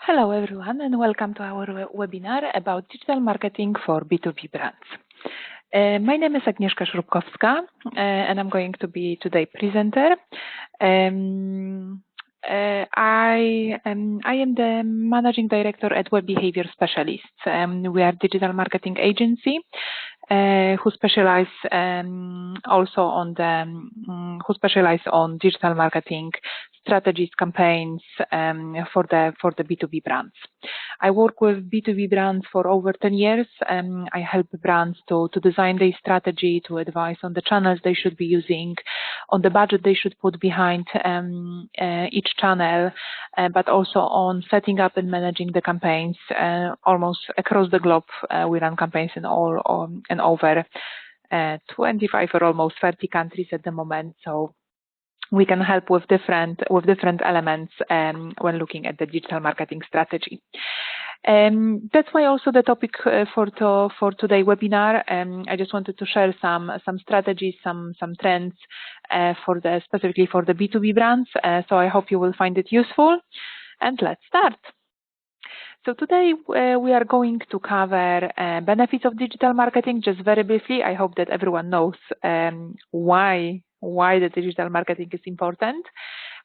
Hello everyone and welcome to our webinar about digital marketing for B2B brands. My name is Agnieszka Śrubkowska and I'm going to be today's presenter. I am the Managing Director at Web Behavior Specialists. We are a digital marketing agency who specialize on digital marketing strategies, campaigns for the B2B brands. I work with B2B brands for over 10 years. I help brands to design their strategy, to advise on the channels they should be using, on the budget they should put behind each channel, but also on setting up and managing the campaigns almost across the globe. We run campaigns in over 25 or almost 30 countries at the moment. So we can help with different elements when looking at the digital marketing strategy. That's why also the topic for today's webinar. I just wanted to share some strategies, some trends specifically for the B2B brands. So I hope you will find it useful. And let's start. So today we are going to cover benefits of digital marketing just very briefly. I hope that everyone knows why the digital marketing is important.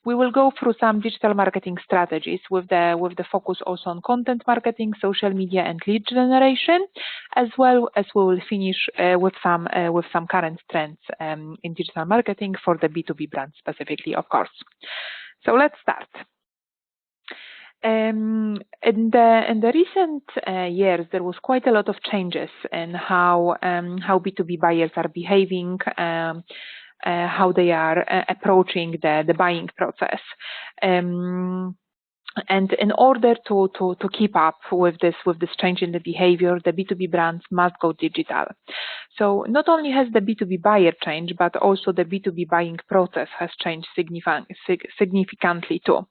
We will go through some digital marketing strategies with the focus also on content marketing, social media, and lead generation, as well as we will finish with some current trends in digital marketing for the B2B brand specifically, of course. So let's start. In the recent years, there was quite a lot of changes in how B2B buyers are behaving, how they are approaching the buying process. And in order to keep up with this change in the behavior, the B2B brands must go digital. So not only has the B2B buyer changed, but also the B2B buying process has changed significantly too.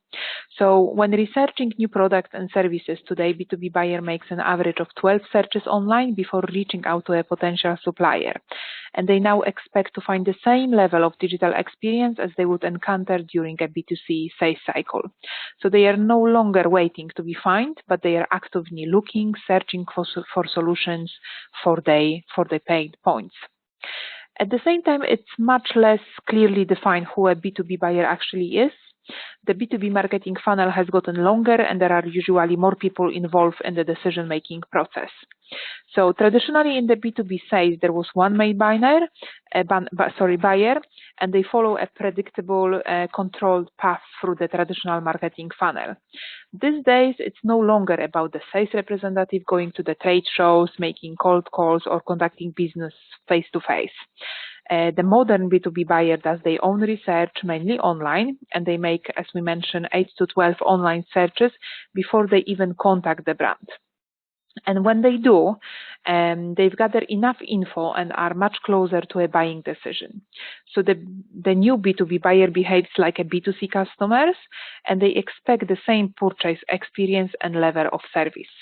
So when researching new products and services today, B2B buyer makes an average of 12 searches online before reaching out to a potential supplier. And they now expect to find the same level of digital experience as they would encounter during a B2C sales cycle. So they are no longer waiting to be found, but they are actively looking, searching for solutions for their pain points. At the same time, it's much less clearly defined who a B2B buyer actually is. The B2B marketing funnel has gotten longer and there are usually more people involved in the decision-making process. So traditionally in the B2B sales, there was one main buyer, and they follow a predictable, controlled path through the traditional marketing funnel. These days, it's no longer about the sales representative going to the trade shows, making cold calls, or conducting business face-to-face. The modern B2B buyer does their own research, mainly online, and they make, as we mentioned, 8 to 12 online searches before they even contact the brand. And when they do, they've gathered enough info and are much closer to a buying decision. So the new B2B buyer behaves like a B2C customers, and they expect the same purchase experience and level of service.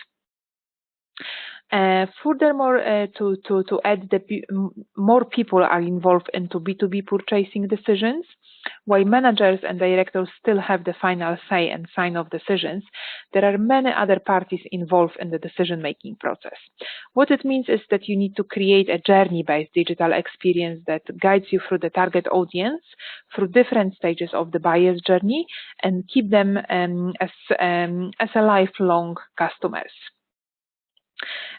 Furthermore, to add, more people are involved into B2B purchasing decisions. While managers and directors still have the final say and sign-off decisions, there are many other parties involved in the decision-making process. What it means is that you need to create a journey-based digital experience that guides you through the target audience, through different stages of the buyer's journey, and keep them as a lifelong customers.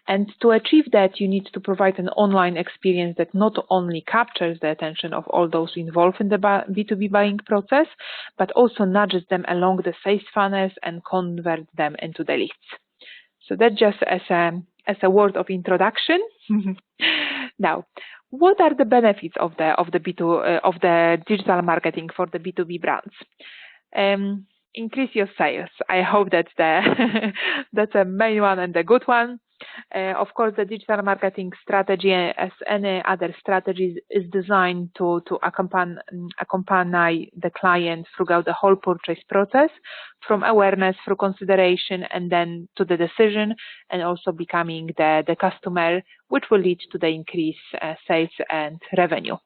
And to achieve that, you need to provide an online experience that not only captures the attention of all those involved in the B2B buying process, but also nudges them along the sales funnels and converts them into the leads. So that's just as a word of introduction. Now, what are the benefits of the digital marketing for the B2B brands? Increase your sales. I hope that's that's a main one and a good one. Of course, the digital marketing strategy, as any other strategy, is designed to accompany the client throughout the whole purchase process, from awareness through consideration and then to the decision, and also becoming the customer, which will lead to the increased sales and revenue.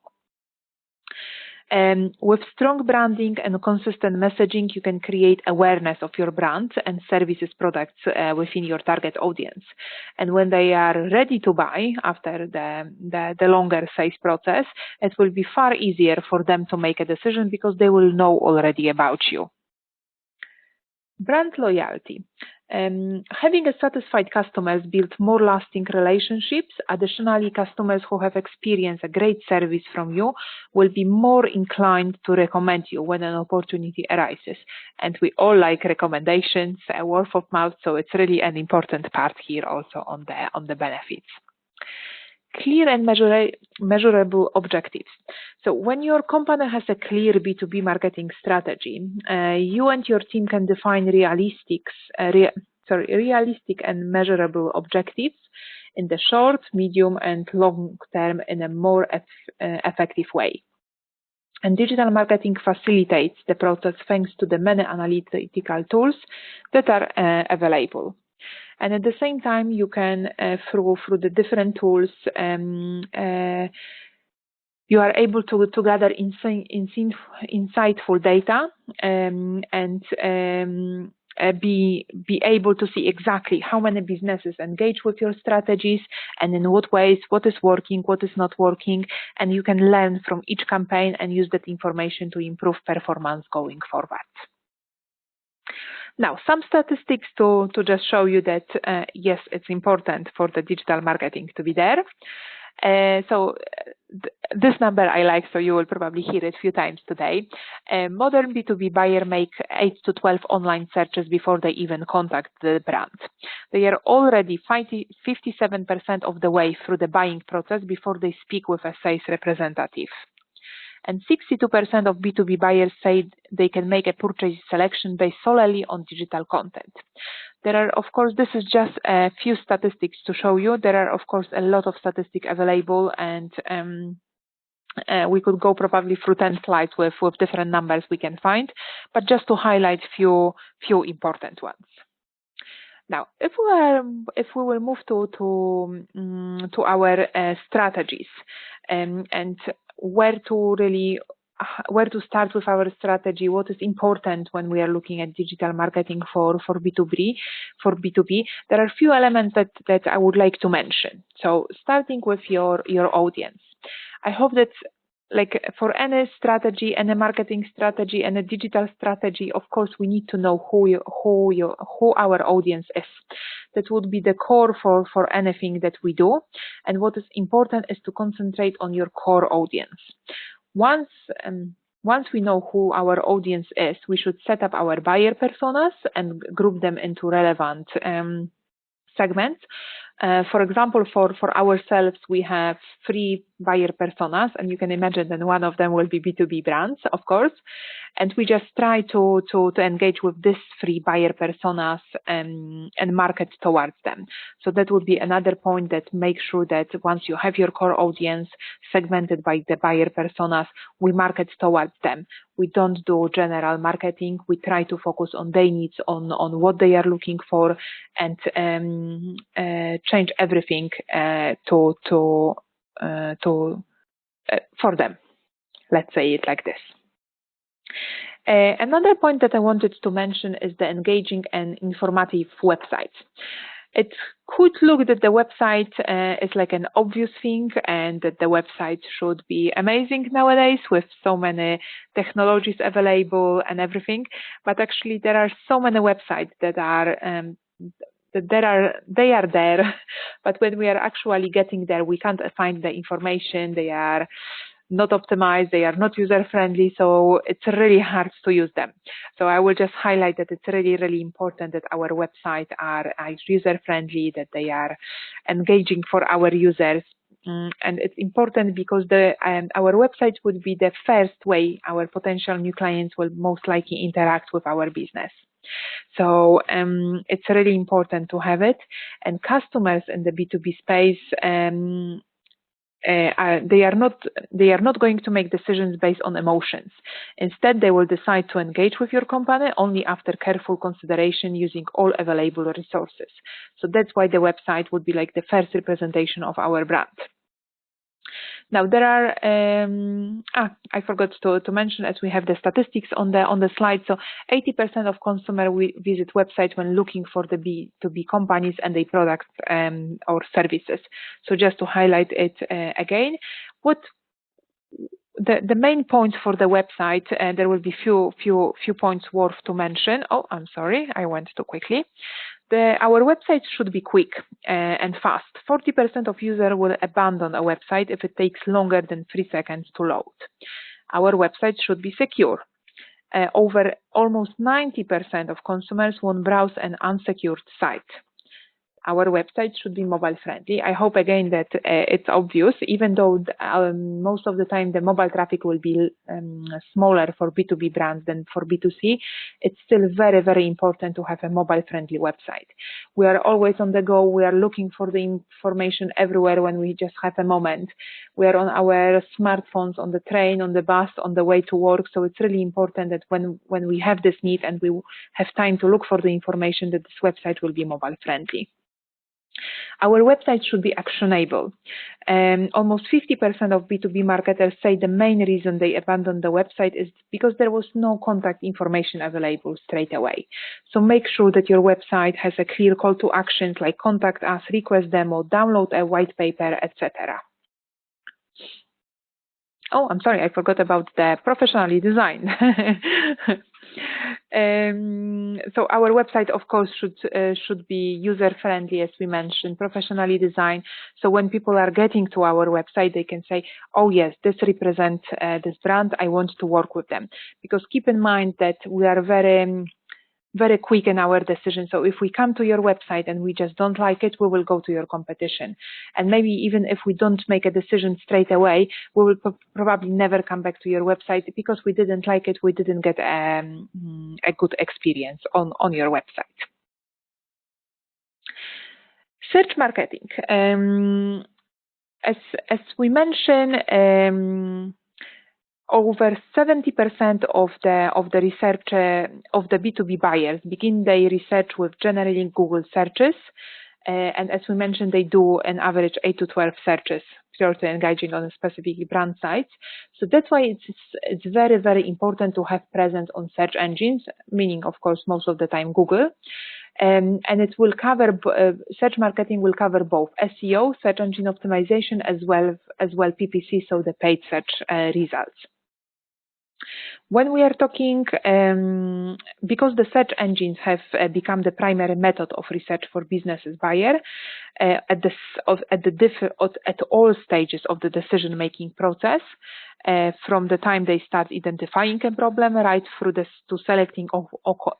With strong branding and consistent messaging, you can create awareness of your brand and services products within your target audience. And when they are ready to buy after the longer sales process, it will be far easier for them to make a decision because they will know already about you. Brand loyalty. Having a satisfied customers build more lasting relationships. Additionally, customers who have experienced a great service from you will be more inclined to recommend you when an opportunity arises. And we all like recommendations, word of mouth, so it's really an important part here also on the benefits. Clear and measurable objectives. So when your company has a clear B2B marketing strategy, you and your team can define realistic and measurable objectives in the short, medium, and long term in a more effective way. And digital marketing facilitates the process thanks to the many analytical tools that are available. And at the same time, you can, through the different tools, you are able to gather insightful data and be able to see exactly how many businesses engage with your strategies and in what ways, what is working, what is not working, and you can learn from each campaign and use that information to improve performance going forward. Now, some statistics to just show you that, yes, it's important for the digital marketing to be there. This number I like, so you will probably hear it a few times today. Modern B2B buyer make 8 to 12 online searches before they even contact the brand. They are already 57% of the way through the buying process before they speak with a sales representative. And 62% of B2B buyers say they can make a purchase selection based solely on digital content. There are, of course, this is just a few statistics to show you. There are, of course, a lot of statistics available, and we could go probably through 10 slides with different numbers we can find, but just to highlight few important ones. Now, if we will move to our strategies and where to start with our strategy, what is important when we are looking at digital marketing for B2B. There are a few elements that I would like to mention. So starting with your audience. I hope that, like for any strategy, any marketing strategy, and a digital strategy, of course, we need to know who our audience is. That would be the core for anything that we do. And what is important is to concentrate on your core audience. Once we know who our audience is, we should set up our buyer personas and group them into relevant segments. For example, for ourselves, we have 3 buyer personas, and you can imagine that one of them will be B2B brands, of course. And we just try to engage with these 3 buyer personas and market towards them. So that would be another point, that make sure that once you have your core audience segmented by the buyer personas, we market towards them. We don't do general marketing. We try to focus on their needs, on what they are looking for, and change everything for them. Let's say it like this. Another point that I wanted to mention is the engaging and informative website. It could look that the website is like an obvious thing, and that the website should be amazing nowadays with so many technologies available and everything. But actually, there are so many websites that are they are there, but when we are actually getting there, we can't find the information. They are not optimized, they are not user-friendly, so it's really hard to use them. So I will just highlight that it's really, really important that our websites are user-friendly, that they are engaging for our users. And it's important because our website would be the first way our potential new clients will most likely interact with our business. So it's really important to have it. And customers in the B2B space, they are not going to make decisions based on emotions. Instead, they will decide to engage with your company only after careful consideration using all available resources. So that's why the website would be like the first representation of our brand. Now there are, I forgot to mention, as we have the statistics on the slide. So 80% of consumers visit websites when looking for the B2B companies and their products or services. So just to highlight it again, what the main points for the website, there will be few points worth to mention. Oh, I'm sorry, I went too quickly. Our website should be quick and fast. 40% of users will abandon a website if it takes longer than 3 seconds to load. Our website should be secure. Over almost 90% of consumers won't browse an unsecured site. Our website should be mobile friendly. I hope again that it's obvious, even though most of the time the mobile traffic will be smaller for B2B brands than for B2C. It's still very, very important to have a mobile friendly website. We are always on the go. We are looking for the information everywhere when we just have a moment. We are on our smartphones, on the train, on the bus, on the way to work. So it's really important that when we have this need and we have time to look for the information, that this website will be mobile friendly. Our website should be actionable. Almost 50% of B2B marketers say the main reason they abandoned the website is because there was no contact information available straight away. So make sure that your website has a clear call to actions like contact us, request demo, download a white paper, etc. Oh, I'm sorry, I forgot about the professionally designed. So our website, of course, should be user-friendly, as we mentioned, professionally designed. So when people are getting to our website, they can say, oh yes, this represents this brand, I want to work with them. Because keep in mind that we are very quick in our decision. So if we come to your website and we just don't like it, we will go to your competition. And maybe even if we don't make a decision straight away, we will probably never come back to your website because we didn't like it, we didn't get a good experience on your website. Search marketing. As we mentioned, over 70% of the research of the B2B buyers begin their research with generating Google searches, and as we mentioned, they do an average 8 to 12 searches prior to engaging on a specific brand site. So that's why it's very, very important to have presence on search engines, meaning of course most of the time Google, and it will cover search marketing will cover both SEO, search engine optimization, as well PPC, so the paid search results. When we are talking, because the search engines have become the primary method of research for businesses buyer, at all stages of the decision-making process, from the time they start identifying a problem right through to selecting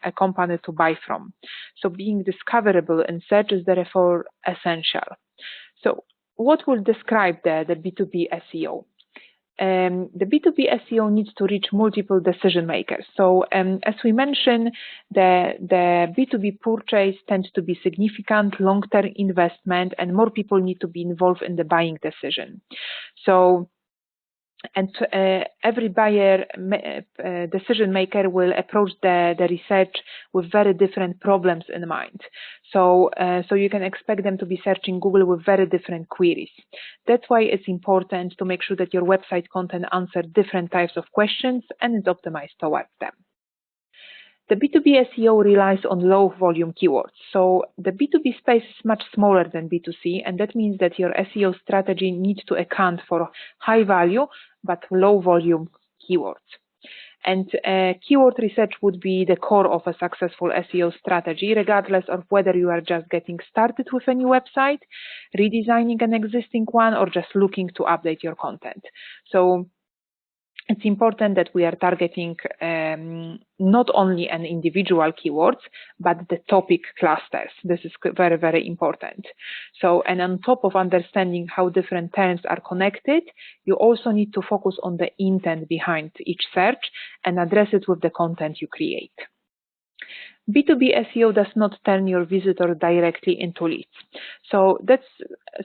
a company to buy from. So being discoverable in search is therefore essential. So what will describe the B2B SEO? The B2B SEO needs to reach multiple decision makers. So as we mentioned, the B2B purchase tends to be significant, long-term investment, and more people need to be involved in the buying decision. So, and every buyer decision maker will approach the research with very different problems in mind. So you can expect them to be searching Google with very different queries. That's why it's important to make sure that your website content answers different types of questions and is optimized towards them. The B2B SEO relies on low volume keywords. So the B2B space is much smaller than B2C, and that means that your SEO strategy needs to account for high value but low volume keywords. And keyword research would be the core of a successful SEO strategy, regardless of whether you are just getting started with a new website, redesigning an existing one, or just looking to update your content. So it's important that we are targeting not only an individual keywords, but the topic clusters. This is very, very important. So, and on top of understanding how different terms are connected, you also need to focus on the intent behind each search and address it with the content you create. B2B SEO does not turn your visitor directly into leads. So that's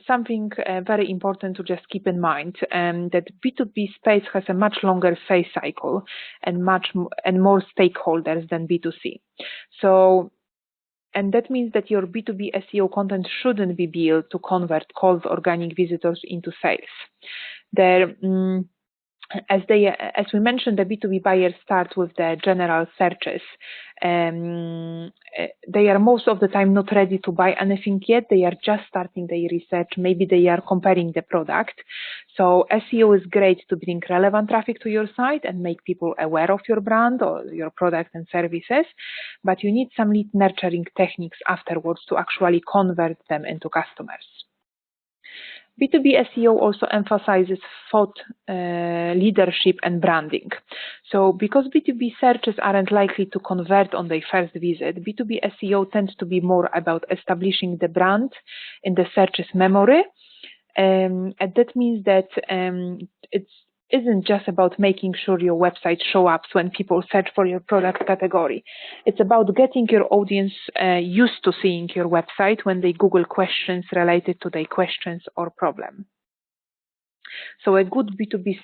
something very important to just keep in mind, that B2B space has a much longer sales cycle and more stakeholders than B2C. So And that means that your B2B SEO content shouldn't be built to convert cold organic visitors into sales. As we mentioned, the B2B buyers start with the general searches. They are most of the time not ready to buy anything yet. They are just starting their research. Maybe they are comparing the product. So SEO is great to bring relevant traffic to your site and make people aware of your brand or your product and services. But you need some lead nurturing techniques afterwards to actually convert them into customers. B2B SEO also emphasizes thought leadership and branding. So because B2B searches aren't likely to convert on their first visit, B2B SEO tends to be more about establishing the brand in the search's memory. And that means that it isn't just about making sure your website shows up when people search for your product category. It's about getting your audience used to seeing your website when they Google questions related to their questions or problem. So a good B2B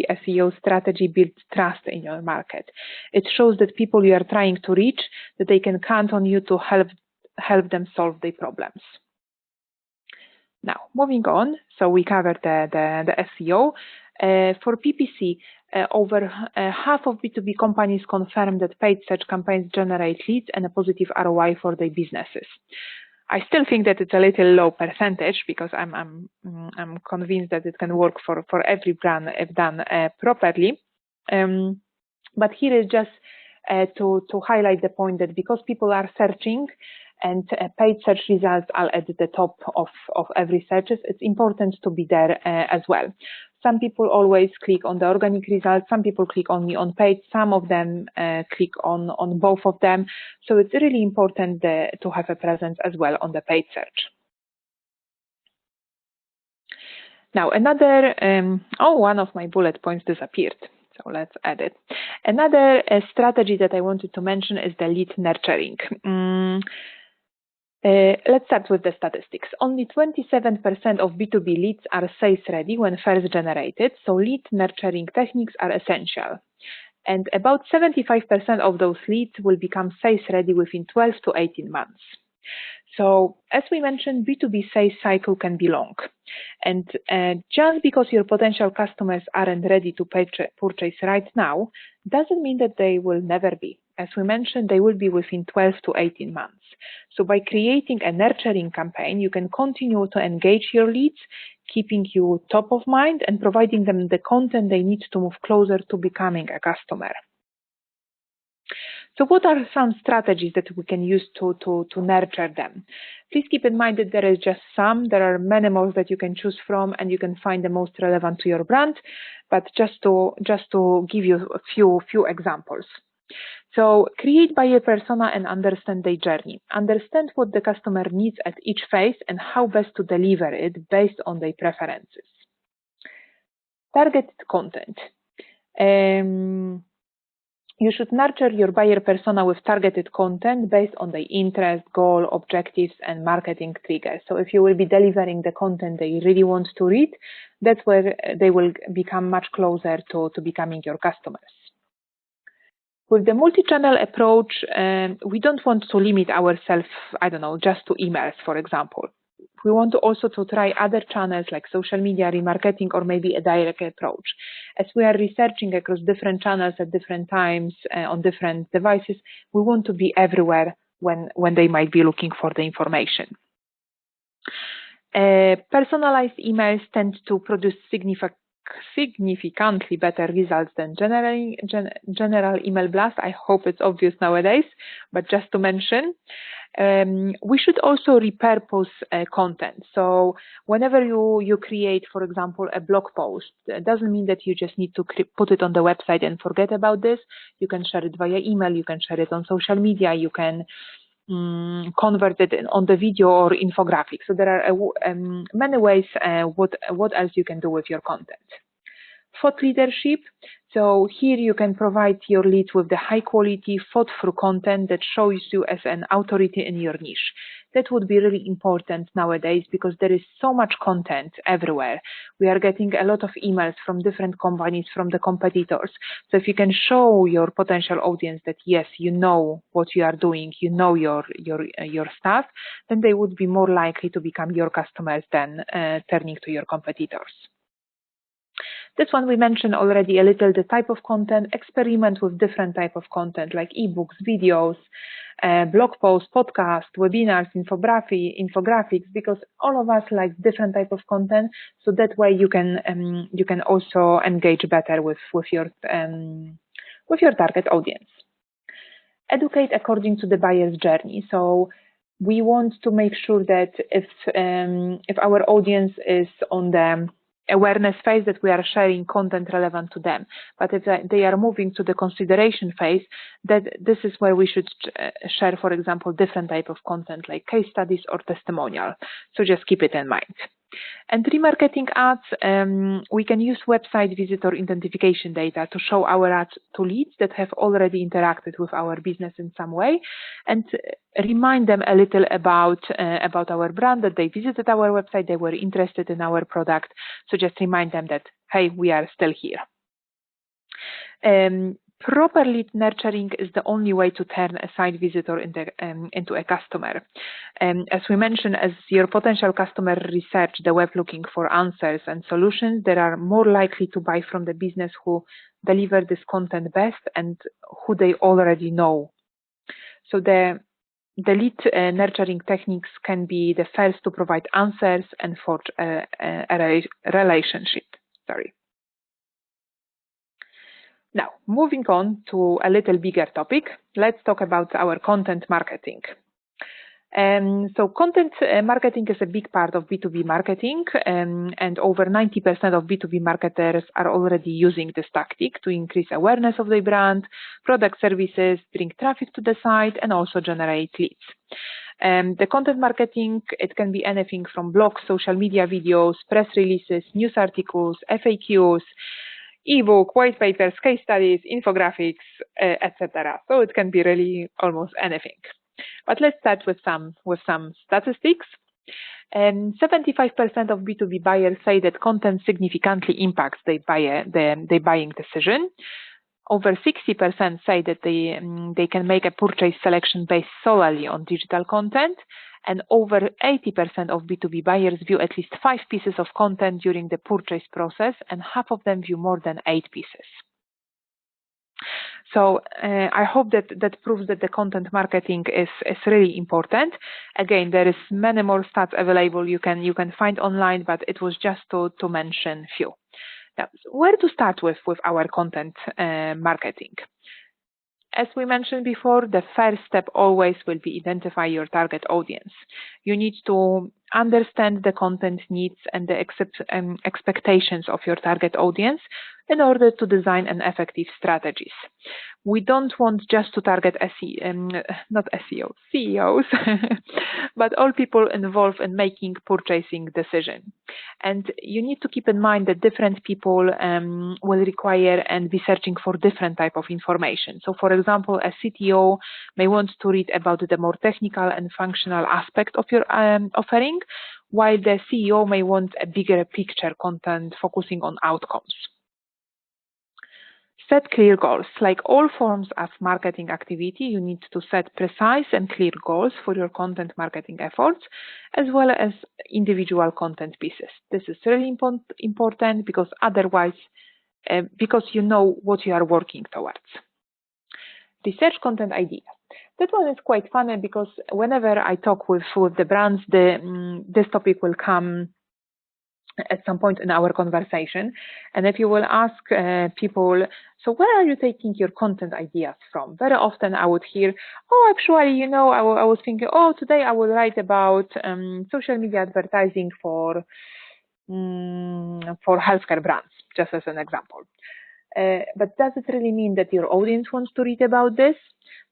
SEO strategy builds trust in your market. It shows that people you are trying to reach, that they can count on you to help them solve their problems. Now, moving on, so we covered the SEO. For PPC, over half of B2B companies confirm that paid search campaigns generate leads and a positive ROI for their businesses. I still think that it's a little low percentage because I'm convinced that it can work for every brand if done properly. But here is just to highlight the point that because people are searching and paid search results are at the top of every searches, it's important to be there as well. Some people always click on the organic results, some people click only on paid, some of them click on both of them. So it's really important to have a presence as well on the paid search. Now another, one of my bullet points disappeared. So let's add it. Another strategy that I wanted to mention is the lead nurturing. Let's start with the statistics. Only 27% of B2B leads are sales ready when first generated, so lead nurturing techniques are essential. And about 75% of those leads will become sales ready within 12 to 18 months. So as we mentioned, B2B sales cycle can be long. And just because your potential customers aren't ready to purchase right now, doesn't mean that they will never be. As we mentioned, they will be within 12 to 18 months. So by creating a nurturing campaign, you can continue to engage your leads, keeping you top of mind and providing them the content they need to move closer to becoming a customer. So what are some strategies that we can use to nurture them? Please keep in mind that there is just some. There are many more that you can choose from and you can find the most relevant to your brand, but just to give you a few examples. So create buyer persona and understand their journey. Understand what the customer needs at each phase and how best to deliver it based on their preferences. Targeted content. You should nurture your buyer persona with targeted content based on their interest, goal, objectives, and marketing triggers. So if you will be delivering the content they really want to read, that's where they will become much closer to becoming your customers. With the multi-channel approach, we don't want to limit ourselves, just to emails, for example. We want to also try other channels like social media, remarketing, or maybe a direct approach. As we are researching across different channels at different times on different devices, we want to be everywhere when they might be looking for the information. Personalized emails tend to produce significantly better results than general email blast. I hope it's obvious nowadays, but just to mention. We should also repurpose content. So whenever you create, for example, a blog post, it doesn't mean that you just need to put it on the website and forget about this. You can share it via email, you can share it on social media, you can convert it on the video or infographic. So there are many ways what else you can do with your content. Thought leadership. So here you can provide your leads with the high quality, thought through content that shows you as an authority in your niche. That would be really important nowadays because there is so much content everywhere. We are getting a lot of emails from different companies, from the competitors. So if you can show your potential audience that yes, you know what you are doing, you know your stuff, then they would be more likely to become your customers than turning to your competitors. This one we mentioned already a little, the type of content, experiment with different type of content like ebooks, videos, blog posts, podcasts, webinars, infographics, because all of us like different type of content. So that way you can also engage better with your target audience. Educate according to the buyer's journey. So we want to make sure that if our audience is on the awareness phase, that we are sharing content relevant to them. But if they are moving to the consideration phase, that this is where we should share, for example, different type of content like case studies or testimonial. So just keep it in mind. And remarketing ads, we can use website visitor identification data to show our ads to leads that have already interacted with our business in some way, and remind them a little about our brand, that they visited our website, they were interested in our product. So just remind them that, hey, we are still here. Proper lead nurturing is the only way to turn a site visitor into a customer. As we mentioned, as your potential customer research the web looking for answers and solutions, they are more likely to buy from the business who deliver this content best and who they already know. So the lead nurturing techniques can be the first to provide answers and forge a relationship. Now, moving on to a little bigger topic, let's talk about our content marketing. So content marketing is a big part of B2B marketing, and over 90% of B2B marketers are already using this tactic to increase awareness of their brand, product, services, bring traffic to the site, and also generate leads. The content marketing, it can be anything from blogs, social media videos, press releases, news articles, FAQs, ebook, white papers, case studies, infographics, etc. So it can be really almost anything. But let's start with some statistics. 75% of B2B buyers say that content significantly impacts their buying decision. Over 60% say that they can make a purchase selection based solely on digital content, and over 80% of B2B buyers view at least 5 pieces of content during the purchase process, and half of them view more than 8 pieces. So I hope that proves that the content marketing is really important. Again, there is many more stats available you can find online, but it was just to mention few. Now, where to start with our content marketing? As we mentioned before, the first step always will be identify your target audience. You need to understand the content needs and the expectations of your target audience in order to design an effective strategies. We don't want just to target CEOs, but all people involved in making purchasing decision. And you need to keep in mind that different people will require and be searching for different type of information. So for example, a CTO may want to read about the more technical and functional aspect of your offering, while the CEO may want a bigger picture content focusing on outcomes. Set clear goals. Like all forms of marketing activity, you need to set precise and clear goals for your content marketing efforts, as well as individual content pieces. This is really important because otherwise, because you know what you are working towards. Research content ideas. That one is quite funny because whenever I talk with the brands, this topic will come at some point in our conversation. And if you will ask people, so where are you taking your content ideas from? Very often I would hear, oh, actually, I was thinking, oh, today I will write about social media advertising for healthcare brands, just as an example. But does it really mean that your audience wants to read about this?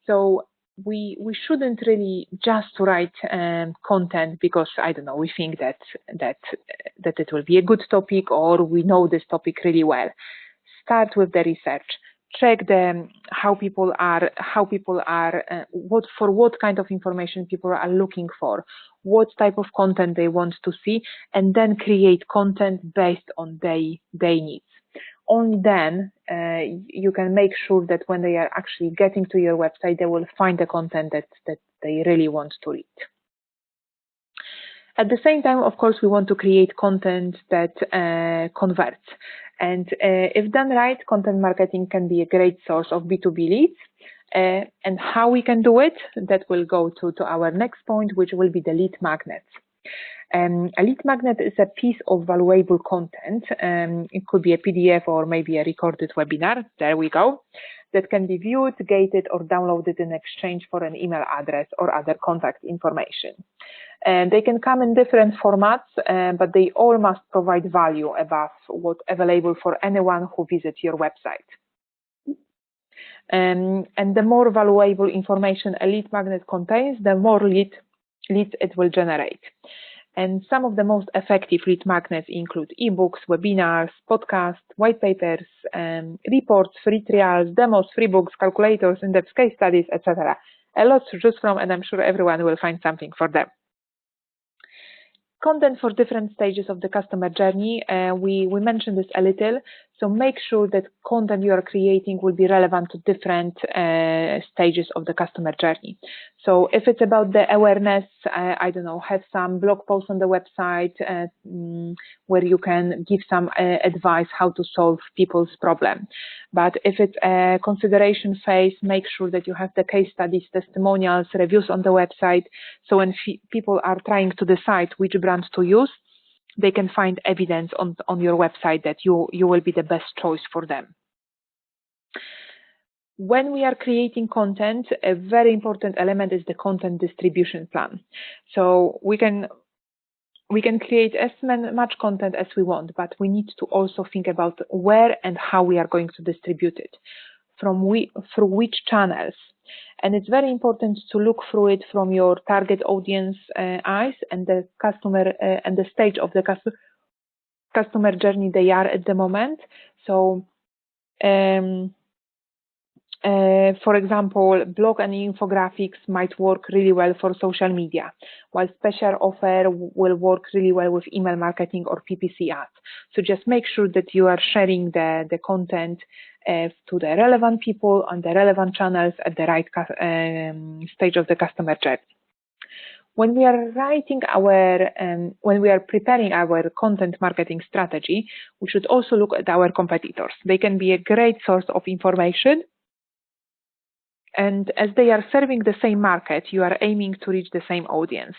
So we shouldn't really just write content because, I don't know, we think that it will be a good topic or we know this topic really well. Start with the research. Check how people are, what kind of information people are looking for, what type of content they want to see, and then create content based on their needs. Only then you can make sure that when they are actually getting to your website, they will find the content that they really want to read. At the same time, of course, we want to create content that converts. And if done right, content marketing can be a great source of B2B leads. And how we can do it, that will go to our next point, which will be the lead magnets. A lead magnet is a piece of valuable content. It could be a PDF or maybe a recorded webinar. There we go. That can be viewed, gated, or downloaded in exchange for an email address or other contact information. And they can come in different formats, but they all must provide value above what's available for anyone who visits your website. And the more valuable information a lead magnet contains, the more leads it will generate. And some of the most effective lead magnets include ebooks, webinars, podcasts, white papers, reports, free trials, demos, free books, calculators, in-depth case studies, etc. A lot to choose from, and I'm sure everyone will find something for them. Content for different stages of the customer journey. We mentioned this a little, so make sure that content you are creating will be relevant to different stages of the customer journey. So if it's about the awareness, I don't know, have some blog posts on the website where you can give some advice how to solve people's problem. But if it's a consideration phase, make sure that you have the case studies, testimonials, reviews on the website. So when people are trying to decide which brand to use, they can find evidence on your website that you will be the best choice for them. When we are creating content, a very important element is the content distribution plan. So we can create as much content as we want, but we need to also think about where and how we are going to distribute it, through which channels. And it's very important to look through it from your target audience eyes and the customer and the stage of the customer journey they are at the moment. So, for example, blog and infographics might work really well for social media, while special offer will work really well with email marketing or PPC ads. So just make sure that you are sharing the content to the relevant people on the relevant channels at the right stage of the customer journey. When we are when we are preparing our content marketing strategy, we should also look at our competitors. They can be a great source of information. And as they are serving the same market, you are aiming to reach the same audience.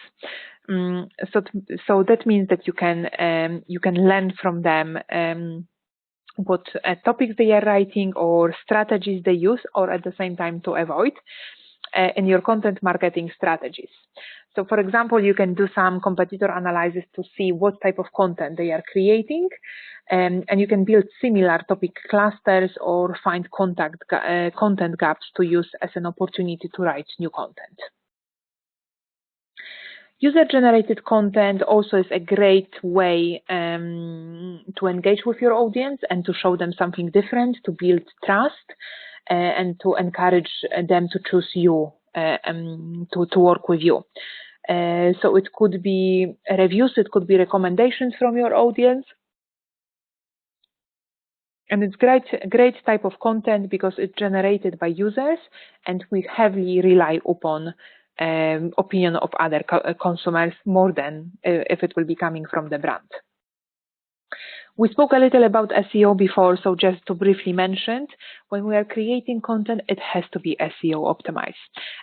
So that means that you can learn from them what topics they are writing or strategies they use, or at the same time to avoid in your content marketing strategies. So, for example, you can do some competitor analysis to see what type of content they are creating, and you can build similar topic clusters or find content gaps to use as an opportunity to write new content. User-generated content also is a great way to engage with your audience and to show them something different, to build trust, and to encourage them to choose you, to work with you. So it could be reviews, it could be recommendations from your audience. And it's great type of content because it's generated by users, and we heavily rely upon opinion of other consumers more than if it will be coming from the brand. We spoke a little about SEO before, so just to briefly mention, when we are creating content, it has to be SEO optimized.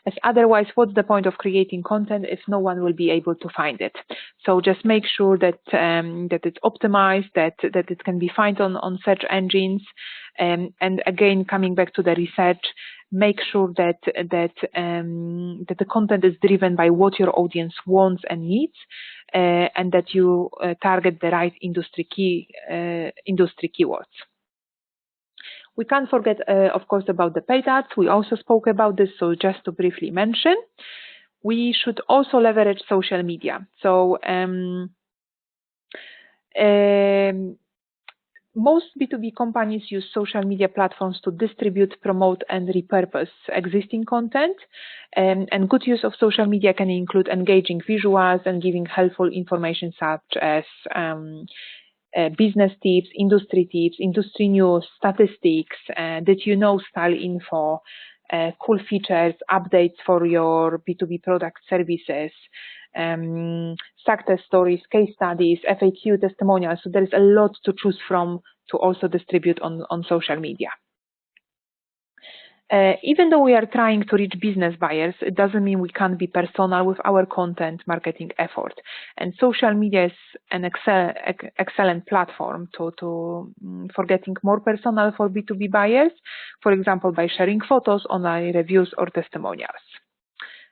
As otherwise, what's the point of creating content if no one will be able to find it? So just make sure that that it's optimized, that it can be found on search engines, and again, coming back to the research, make sure that the content is driven by what your audience wants and needs, and that you target the right industry keywords. We can't forget, of course, about the paid ads. We also spoke about this, so just to briefly mention, we should also leverage social media. So Most B2B companies use social media platforms to distribute, promote, and repurpose existing content. And good use of social media can include engaging visuals and giving helpful information such as business tips, industry news, statistics, did you know style info, cool features, updates for your B2B product services, success stories, case studies, FAQ testimonials. So there is a lot to choose from to also distribute on social media. Even though we are trying to reach business buyers, it doesn't mean we can't be personal with our content marketing effort. And social media is an excellent platform for getting more personal for B2B buyers, for example, by sharing photos, online reviews, or testimonials.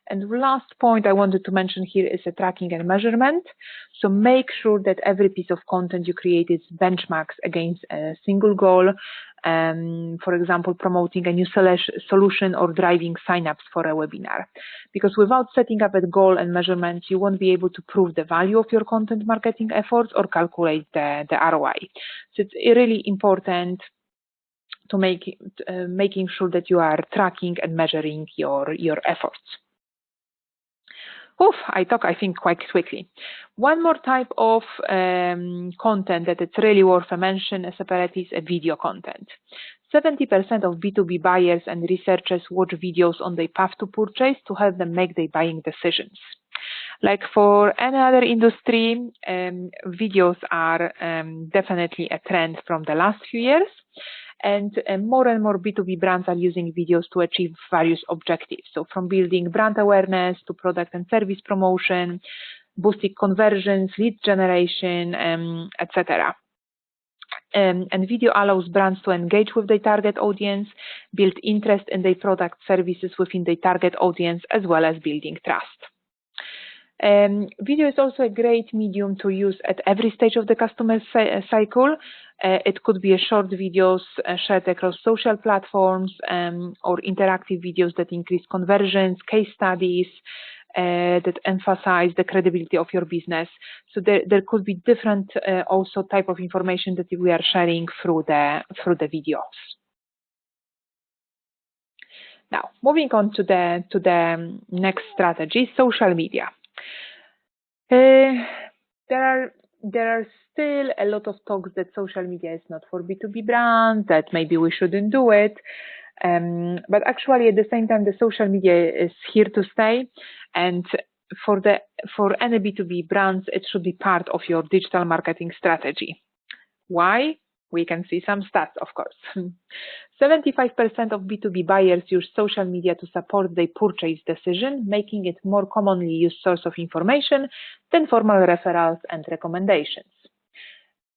And the last point I wanted to mention here is tracking and measurement. So make sure that every piece of content you create is benchmarks against a single goal. For example, promoting a new solution or driving signups for a webinar. Because without setting up a goal and measurement, you won't be able to prove the value of your content marketing efforts or calculate the ROI. So it's really important to making sure that you are tracking and measuring your efforts. I talk, I think, quite quickly. One more type of content that it's really worth a mention separately is a video content. 70% of B2B buyers and researchers watch videos on their path to purchase to help them make their buying decisions. Like for any other industry, videos are definitely a trend from the last few years. And more B2B brands are using videos to achieve various objectives. So from building brand awareness to product and service promotion, boosting conversions, lead generation, etc. And video allows brands to engage with their target audience, build interest in their product services within their target audience, as well as building trust. Video is also a great medium to use at every stage of the customer cycle. It could be a short videos shared across social platforms or interactive videos that increase conversions, case studies that emphasize the credibility of your business. So there could be different also type of information that we are sharing through the videos. Now, moving on to the next strategy, social media. There are still a lot of talks that social media is not for B2B brands, that maybe we shouldn't do it. But actually, at the same time, the social media is here to stay. And for any B2B brands, it should be part of your digital marketing strategy. Why? We can see some stats, of course. 75% of B2B buyers use social media to support their purchase decision, making it more commonly used source of information than formal referrals and recommendations.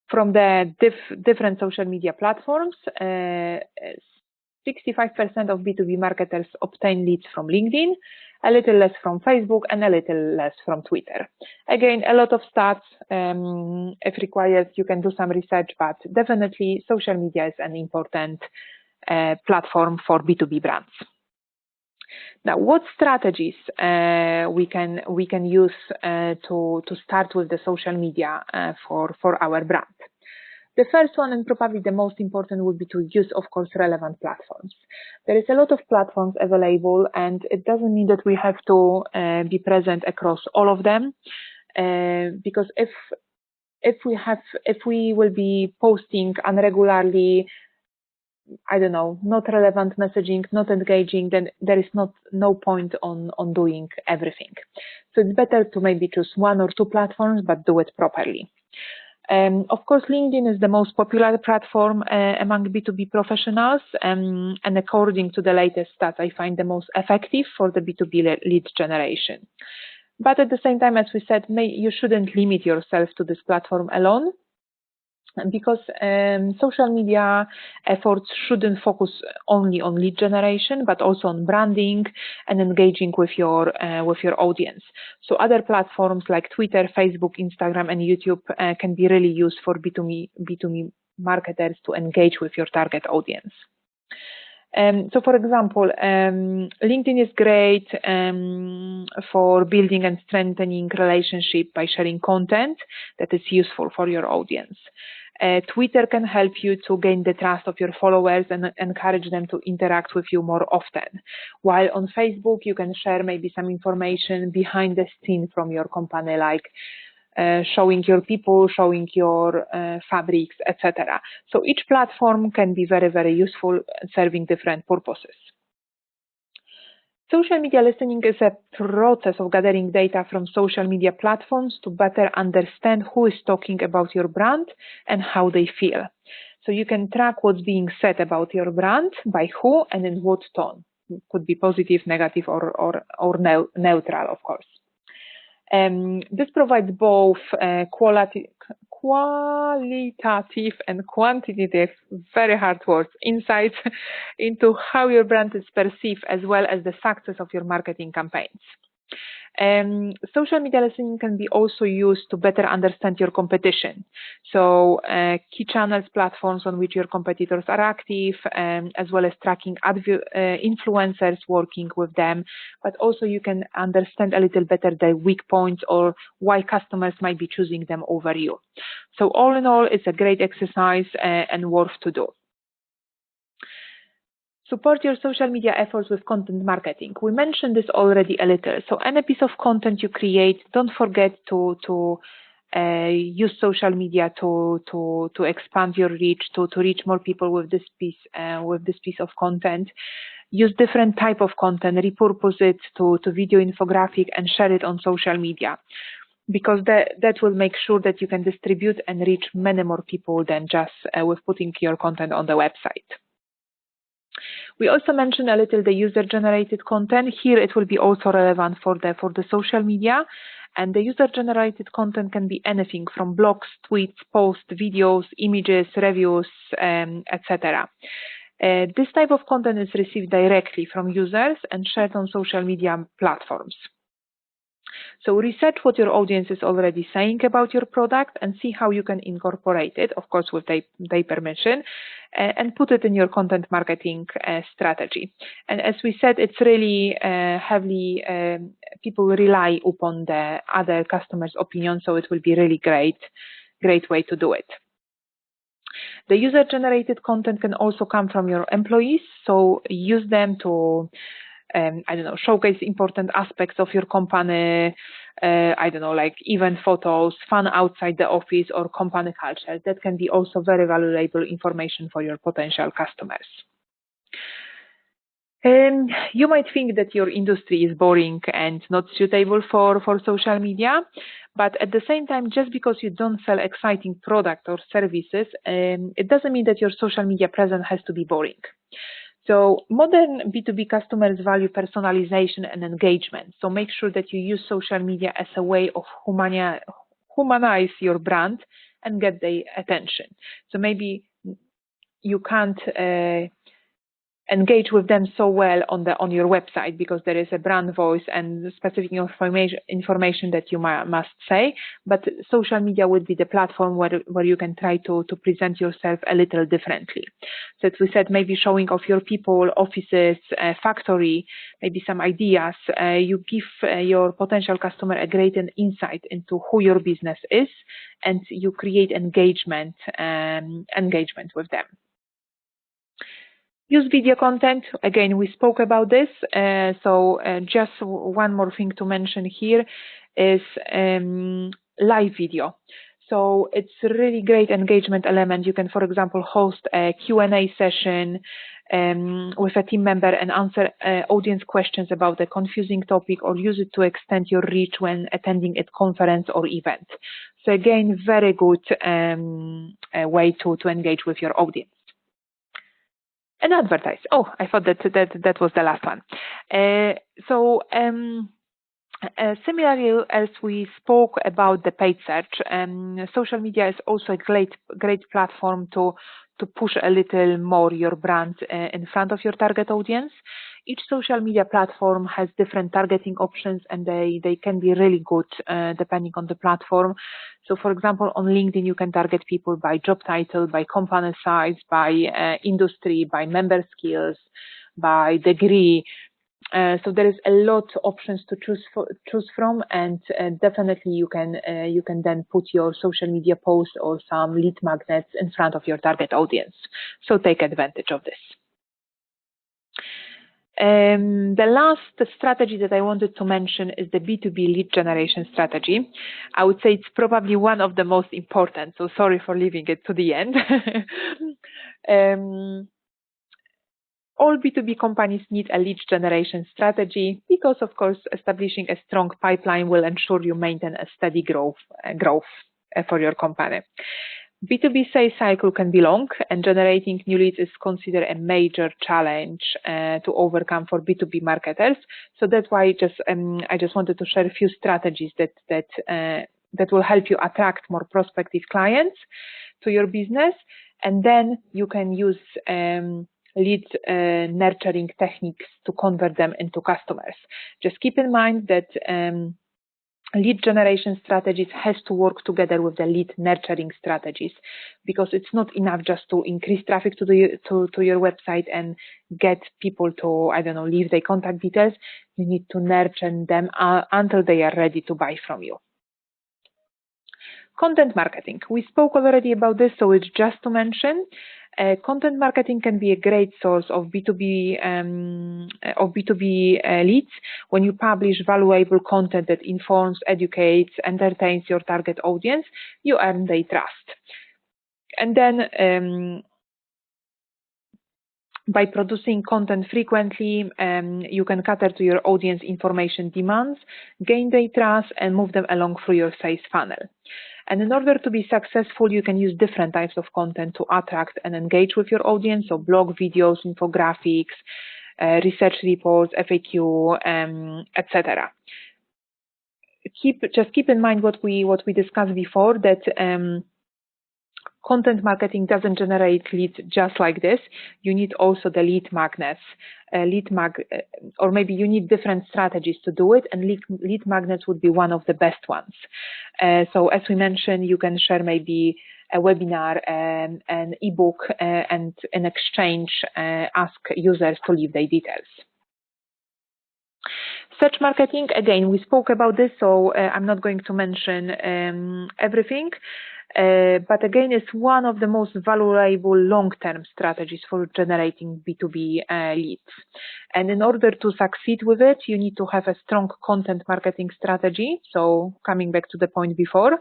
From the different social media platforms, 65% of B2B marketers obtain leads from LinkedIn, a little less from Facebook, and a little less from Twitter. Again, a lot of stats. If required, you can do some research, but definitely social media is an important platform for B2B brands. Now, what strategies we can use to start with the social media for our brand? The first one, and probably the most important, would be to use, of course, relevant platforms. There is a lot of platforms available, and it doesn't mean that we have to be present across all of them, because if we will be posting irregularly, I don't know, not relevant messaging, not engaging, then there is no point on doing everything. So it's better to maybe choose one or two platforms, but do it properly. Of course, LinkedIn is the most popular platform among B2B professionals, and according to the latest stats, I find the most effective for the B2B lead generation. But at the same time, as we said, you shouldn't limit yourself to this platform alone, because social media efforts shouldn't focus only on lead generation, but also on branding and engaging with your audience. So other platforms like Twitter, Facebook, Instagram, and YouTube can be really used for B2B marketers to engage with your target audience. So, for example, LinkedIn is great for building and strengthening relationship by sharing content that is useful for your audience. Twitter can help you to gain the trust of your followers and encourage them to interact with you more often. While on Facebook, you can share maybe some information behind the scene from your company, like showing your people, showing your fabrics, etc. So each platform can be very, very useful, serving different purposes. Social media listening is a process of gathering data from social media platforms to better understand who is talking about your brand and how they feel. So you can track what's being said about your brand, by who, and in what tone. It could be positive, negative, or neutral, of course. This provides both qualitative and quantitative, very hard words, insights into how your brand is perceived, as well as the success of your marketing campaigns. Social media listening can be also used to better understand your competition. So key channels, platforms on which your competitors are active, as well as tracking influencers, working with them, but also you can understand a little better their weak points or why customers might be choosing them over you. So all in all, it's a great exercise and worth to do. Support your social media efforts with content marketing. We mentioned this already a little. So any piece of content you create, don't forget to use social media to expand your reach, to reach more people with this piece of content. Use different type of content, repurpose it to video infographic, and share it on social media, because that will make sure that you can distribute and reach many more people than just with putting your content on the website. We also mentioned a little the user-generated content. Here it will be also relevant for the social media, and the user-generated content can be anything from blogs, tweets, posts, videos, images, reviews, etc. This type of content is received directly from users and shared on social media platforms. So research what your audience is already saying about your product and see how you can incorporate it, of course with their permission, and put it in your content marketing strategy. And as we said, it's really heavily, people rely upon the other customers' opinion, so it will be really great way to do it. The user-generated content can also come from your employees, so use them to showcase important aspects of your company, like event photos, fun outside the office, or company culture. That can be also very valuable information for your potential customers. You might think that your industry is boring and not suitable for social media, but at the same time, just because you don't sell exciting products or services, it doesn't mean that your social media presence has to be boring. So modern B2B customers value personalization and engagement. So make sure that you use social media as a way of humanize your brand and get their attention. So maybe you can't engage with them so well on your website because there is a brand voice and specific information that you must say, but social media would be the platform where you can try to present yourself a little differently. So as we said, maybe showing off your people, offices, factory, maybe some ideas. You give your potential customer a great insight into who your business is, and you create engagement with them. Use video content. Again, we spoke about this. So just one more thing to mention here is live video. So it's a really great engagement element. You can, for example, host a Q&A session with a team member and answer audience questions about a confusing topic, or use it to extend your reach when attending a conference or event. So again, very good way to engage with your audience. And advertise. Oh, I thought that was the last one. Similarly, as we spoke about the paid search, social media is also a great platform to push a little more your brand in front of your target audience. Each social media platform has different targeting options, and they can be really good depending on the platform. So for example, on LinkedIn, you can target people by job title, by company size, by industry, by member skills, by degree. So there is a lot of options to choose from, and definitely you can then put your social media post or some lead magnets in front of your target audience. So take advantage of this. The last strategy that I wanted to mention is the B2B lead generation strategy. I would say it's probably one of the most important, so sorry for leaving it to the end. All B2B companies need a lead generation strategy because, of course, establishing a strong pipeline will ensure you maintain a steady growth for your company. B2B sales cycle can be long, and generating new leads is considered a major challenge to overcome for B2B marketers. So that's why I just wanted to share a few strategies that will help you attract more prospective clients to your business, and then you can use lead nurturing techniques to convert them into customers. Just keep in mind that lead generation strategies has to work together with the lead nurturing strategies, because it's not enough just to increase traffic to your website and get people to, I don't know, leave their contact details. You need to nurture them until they are ready to buy from you. Content marketing. We spoke already about this, so it's just to mention. Content marketing can be a great source of B2B leads. When you publish valuable content that informs, educates, entertains your target audience, you earn their trust. And then by producing content frequently, you can cater to your audience information demands, gain their trust, and move them along through your sales funnel. And in order to be successful, you can use different types of content to attract and engage with your audience, so blog videos, infographics, research reports, FAQ, etc. Just keep in mind what we discussed before, that content marketing doesn't generate leads just like this. You need also the lead magnets, or maybe you need different strategies to do it, and lead magnets would be one of the best ones. So as we mentioned, you can share maybe a webinar, an ebook, and in exchange ask users to leave their details. Search marketing, again, we spoke about this, so I'm not going to mention everything. But again, it's one of the most valuable long-term strategies for generating B2B leads. And in order to succeed with it, you need to have a strong content marketing strategy. So coming back to the point before,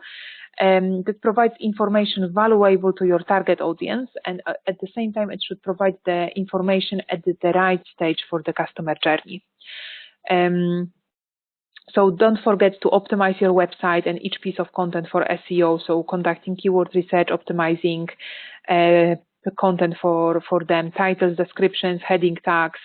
that provides information valuable to your target audience. And at the same time, it should provide the information at the right stage for the customer journey. So don't forget to optimize your website and each piece of content for SEO. So conducting keyword research, optimizing the content for them, titles, descriptions, heading tags.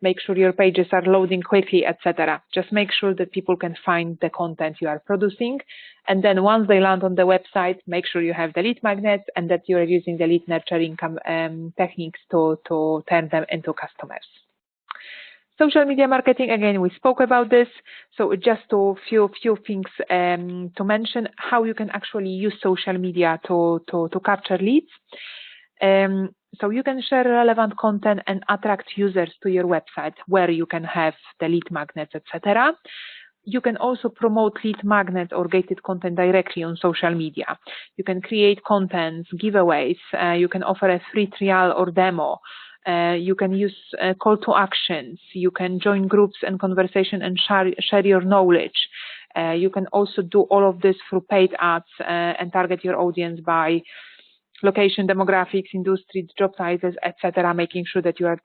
Make sure your pages are loading quickly, etc. Just make sure that people can find the content you are producing. And then once they land on the website, make sure you have the lead magnets and that you are using the lead nurturing techniques to turn them into customers. Social media marketing, again, we spoke about this. So just a few things to mention, how you can actually use social media to capture leads. So you can share relevant content and attract users to your website where you can have the lead magnets, etc. You can also promote lead magnets or gated content directly on social media. You can create contents, giveaways. You can offer a free trial or demo. You can use call to actions. You can join groups and conversation and share your knowledge. You can also do all of this through paid ads and target your audience by location, demographics, industry, job titles, etc., making sure that you are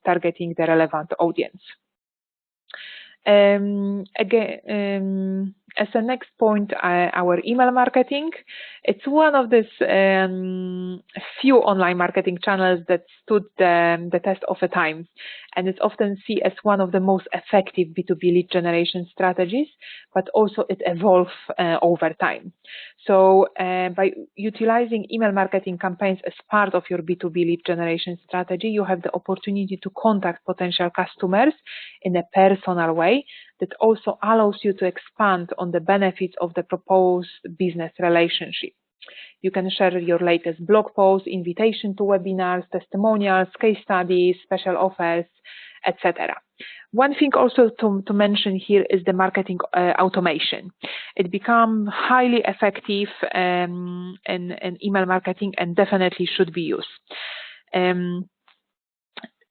targeting the relevant audience. As a next point, our email marketing. It's one of these few online marketing channels that stood the test of a time, and it's often seen as one of the most effective B2B lead generation strategies, but also it evolves over time. So by utilizing email marketing campaigns as part of your B2B lead generation strategy, you have the opportunity to contact potential customers in a personal way that also allows you to expand on the benefits of the proposed business relationship. You can share your latest blog posts, invitation to webinars, testimonials, case studies, special offers, etc. One thing also to mention here is the marketing automation. It becomes highly effective in email marketing and definitely should be used.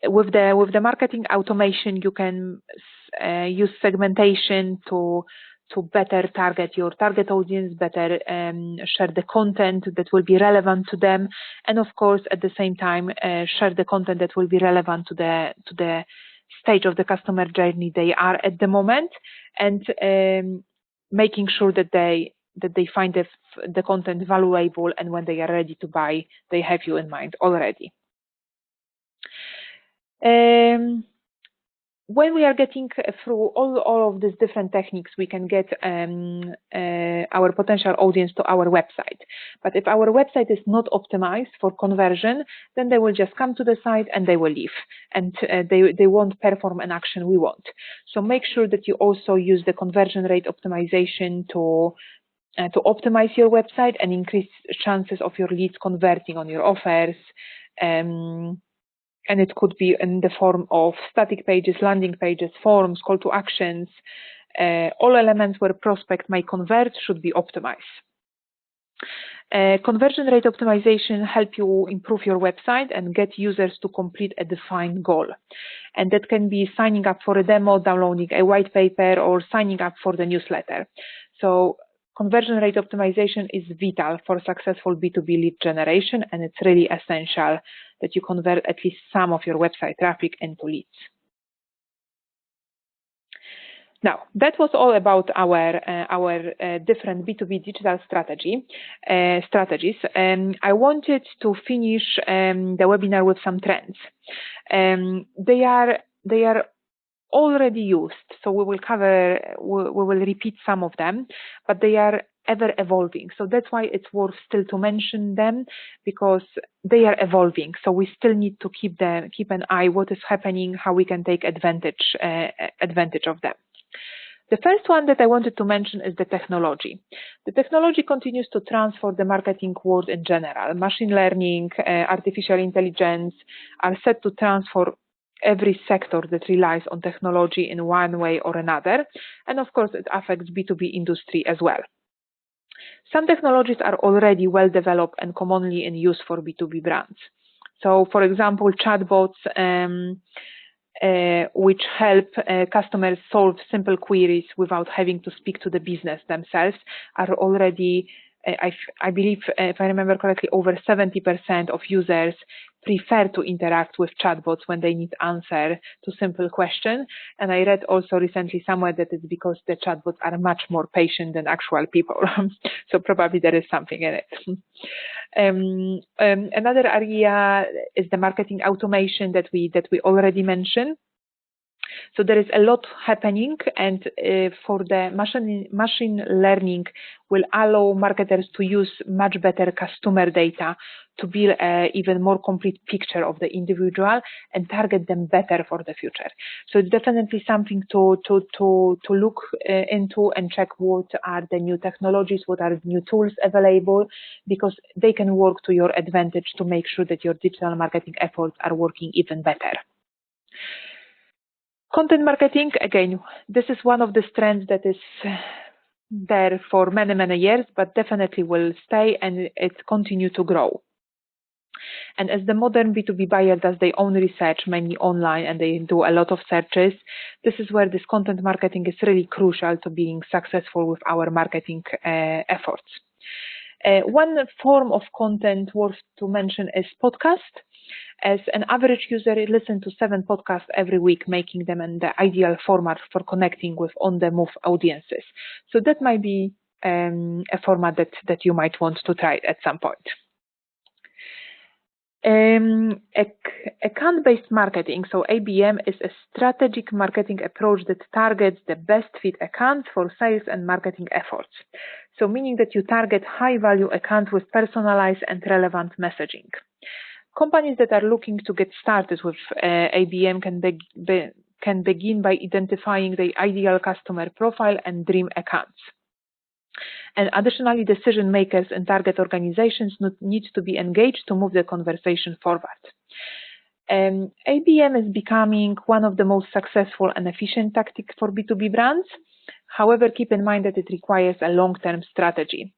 With the marketing automation, you can use segmentation to better target your target audience, better share the content that will be relevant to them, and of course at the same time share the content that will be relevant to the stage of the customer journey they are at the moment, and making sure that they find the content valuable, and when they are ready to buy, they have you in mind already. When we are getting through all of these different techniques, we can get our potential audience to our website. But if our website is not optimized for conversion, then they will just come to the site and they will leave, and they won't perform an action we want. So make sure that you also use the conversion rate optimization to optimize your website and increase chances of your leads converting on your offers. And it could be in the form of static pages, landing pages, forms, call to actions. All elements where prospect may convert should be optimized. Conversion rate optimization help you improve your website and get users to complete a defined goal. And that can be signing up for a demo, downloading a white paper, or signing up for the newsletter. So conversion rate optimization is vital for successful B2B lead generation, and it's really essential that you convert at least some of your website traffic into leads. Now, that was all about our different B2B digital strategies. I wanted to finish the webinar with some trends. They are already used, so we will repeat some of them, but they are ever evolving. So that's why it's worth still to mention them, because they are evolving. So we still need to keep an eye what is happening, how we can take advantage of them. The first one that I wanted to mention is the technology. The technology continues to transform the marketing world in general. Machine learning, artificial intelligence are set to transform every sector that relies on technology in one way or another. And of course, it affects B2B industry as well. Some technologies are already well developed and commonly in use for B2B brands. So, for example, chatbots, which help customers solve simple queries without having to speak to the business themselves, are already, I believe, if I remember correctly, over 70% of users prefer to interact with chatbots when they need answer to simple questions. And I read also recently somewhere that it's because the chatbots are much more patient than actual people. So probably there is something in it. Another area is the marketing automation that we already mentioned. So there is a lot happening, and for the machine learning will allow marketers to use much better customer data to build an even more complete picture of the individual and target them better for the future. So it's definitely something to look into and check what are the new technologies, what are the new tools available, because they can work to your advantage to make sure that your digital marketing efforts are working even better. Content marketing, again, this is one of the trends that is there for many, many years, but definitely will stay, and it continue to grow. And as the modern B2B buyer does their own research, mainly online, and they do a lot of searches, this is where this content marketing is really crucial to being successful with our marketing efforts. One form of content worth to mention is podcast. As an average user, listen to 7 podcasts every week, making them in the ideal format for connecting with on-the-move audiences. So that might be a format that you might want to try at some point. Account-based marketing, so ABM, is a strategic marketing approach that targets the best fit accounts for sales and marketing efforts. So meaning that you target high-value accounts with personalized and relevant messaging. Companies that are looking to get started with ABM can begin by identifying the ideal customer profile and dream accounts. And additionally, decision makers and target organizations need to be engaged to move the conversation forward. ABM is becoming one of the most successful and efficient tactics for B2B brands. However, keep in mind that it requires a long-term strategy.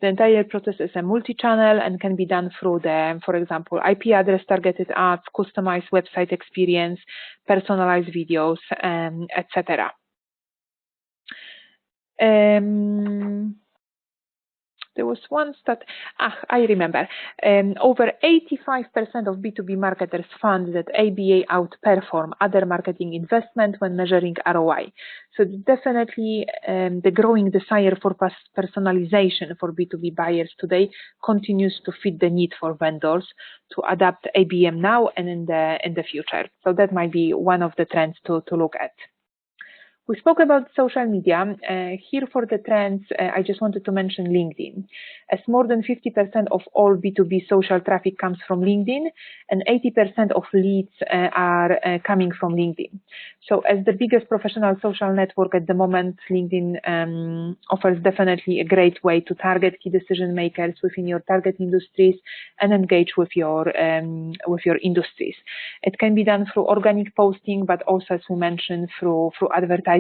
The entire process is a multi-channel and can be done through for example, IP address targeted ads, customized website experience, personalized videos, etc. There was one stat, I remember. Over 85% of B2B marketers found that ABA outperform other marketing investment when measuring ROI. So definitely the growing desire for personalization for B2B buyers today continues to fit the need for vendors to adapt ABM now and in the future. So that might be one of the trends to look at. We spoke about social media. Here for the trends, I just wanted to mention LinkedIn, as more than 50% of all B2B social traffic comes from LinkedIn and 80% of leads are coming from LinkedIn. So as the biggest professional social network at the moment, LinkedIn offers definitely a great way to target key decision makers within your target industries and engage with your industries. It can be done through organic posting, but also, as we mentioned, through advertising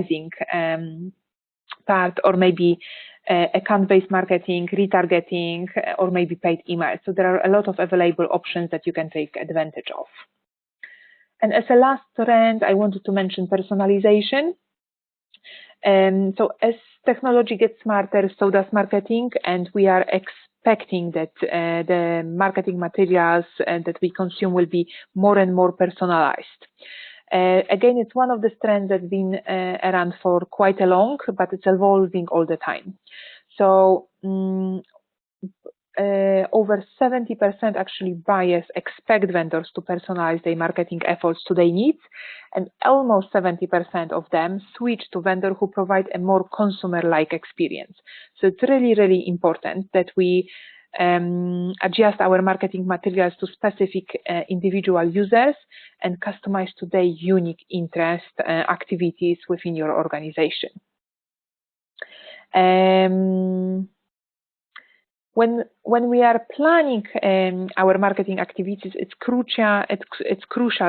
part, or maybe account-based marketing, retargeting, or maybe paid email. So there are a lot of available options that you can take advantage of. And as a last trend, I wanted to mention personalization. So as technology gets smarter, so does marketing, and we are expecting that the marketing materials that we consume will be more and more personalized. Again, it's one of the trends that's been around for quite a long, but it's evolving all the time. So over 70% actually buyers expect vendors to personalize their marketing efforts to their needs, and almost 70% of them switch to vendor who provide a more consumer-like experience. So it's really, really important that we adjust our marketing materials to specific individual users and customize to their unique interest activities within your organization. When we are planning our marketing activities, it's crucial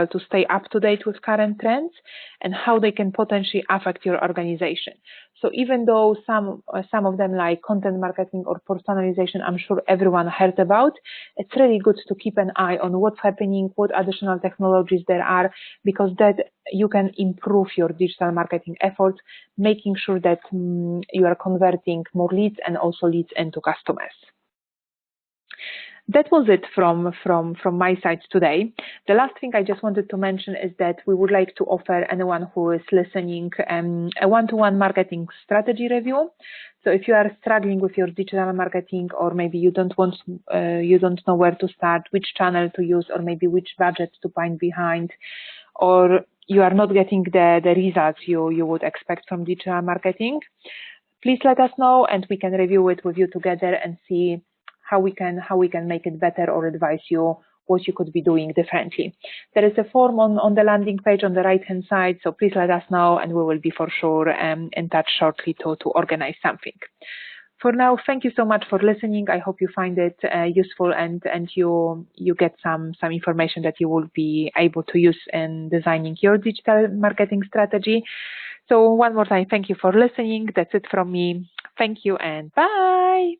to stay up to date with current trends and how they can potentially affect your organization. So even though some of them, like content marketing or personalization, I'm sure everyone heard about, it's really good to keep an eye on what's happening, what additional technologies there are, because that you can improve your digital marketing efforts, making sure that you are converting more leads and also leads into customers. That was it from my side today. The last thing I just wanted to mention is that we would like to offer anyone who is listening a one-to-one marketing strategy review. So if you are struggling with your digital marketing, or maybe you don't know where to start, which channel to use, or maybe which budget to find behind, or you are not getting the results you would expect from digital marketing, please let us know and we can review it with you together and see how we can make it better, or advise you what you could be doing differently. There is a form on the landing page on the right hand side, so please let us know and we will be for sure in touch shortly to organize something. For now, thank you so much for listening. I hope you find it useful and you get some information that you will be able to use in designing your digital marketing strategy. So one more time, thank you for listening. That's it from me. Thank you and bye.